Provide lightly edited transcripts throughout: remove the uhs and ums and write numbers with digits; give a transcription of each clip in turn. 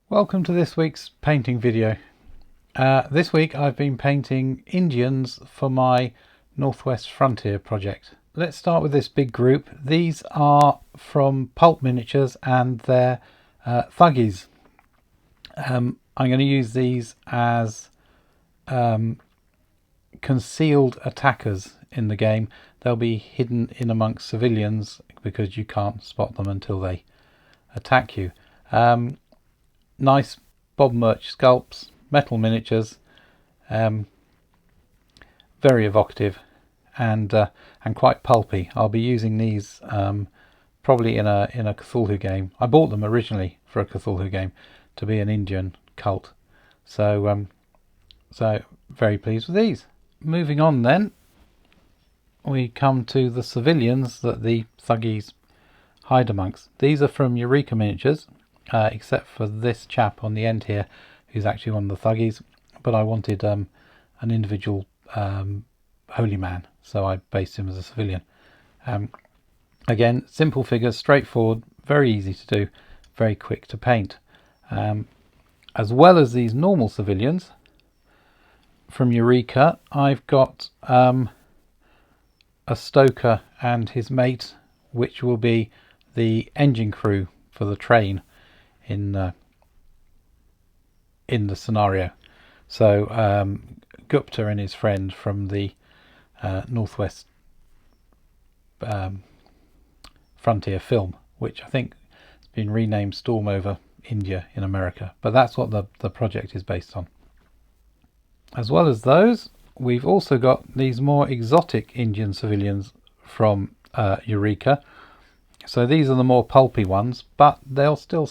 Welcome to this week's painting video. This week I've been painting Indians for my Northwest Frontier project. Let's start with this big group. These are from Pulp Miniatures and they're Thuggies. I'm going to use these as concealed attackers in the game. They'll be hidden in amongst civilians because you can't spot them until they attack you. Nice Bob Murch sculpts, metal miniatures, very evocative and quite pulpy. I'll be using these probably in a Cthulhu game. I bought them originally for a Cthulhu game to be an Indian cult, so very pleased with these. Moving on then, we come to the civilians that the Thuggies hide amongst. These are from Eureka Miniatures, except for this chap on the end here who's actually one of the Thuggies, but I wanted an individual holy man, so I based him as a civilian. Again, simple figures, straightforward, very easy to do, very quick to paint. As well as these normal civilians from Eureka, I've got a stoker and his mate, which will be the engine crew for the train in the scenario. So Gupta and his friend from the Northwest Frontier film, which I think has been renamed Storm Over India in America, but that's what the project is based on. As well as those, we've also got these more exotic Indian civilians from Eureka. So these are the more pulpy ones, but they'll still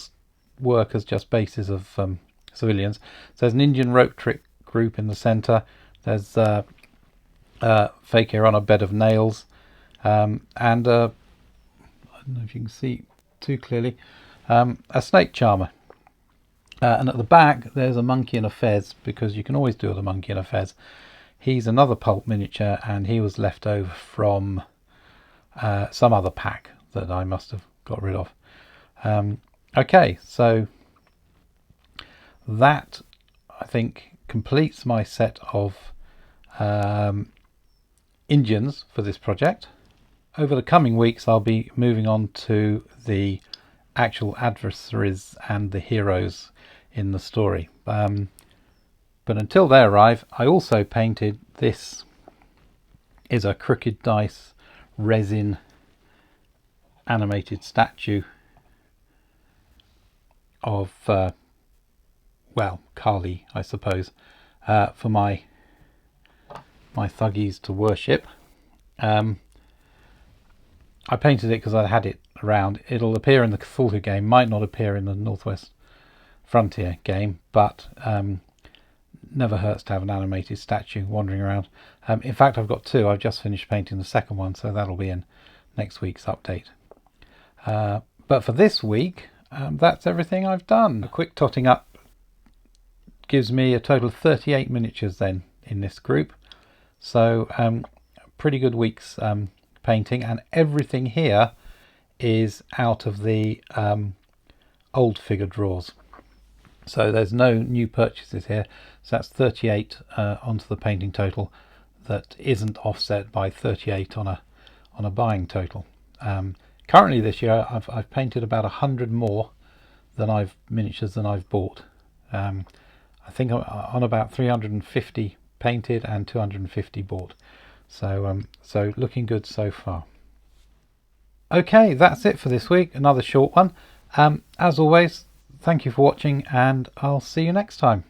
work as just bases of civilians. So there's an Indian rope trick group in the centre. There's fakir on a bed of nails, and I don't know if you can see too clearly, a snake charmer. And at the back there's a monkey and a fez, because you can always do with a monkey and a fez. He's another pulp miniature and he was left over from some other pack that I must have got rid of. Okay, so that I think completes my set of Indians for this project. Over the coming weeks I'll be moving on to the actual adversaries and the heroes in the story. But until they arrive, I also painted this. Is a Crooked Dice resin animated statue of well, Kali, I suppose, for my Thuggies to worship. I painted it because I had it around. It'll appear in the Cthulhu game, might not appear in the Northwest Frontier game, but never hurts to have an animated statue wandering around. In fact, I've got two. I've just finished painting the second one, so that'll be in next week's update. But for this week, that's everything I've done. A quick totting up gives me a total of 38 miniatures then in this group. So pretty good week's painting, and everything here is out of the old figure drawers. So there's no new purchases here. So that's 38 onto the painting total that isn't offset by 38 on a buying total. Currently this year I've painted about 100 more miniatures than I've bought. I think I'm on about 350 painted and 250 bought. So so looking good so far. Okay, that's it for this week. Another short one. As always, thank you for watching, and I'll see you next time.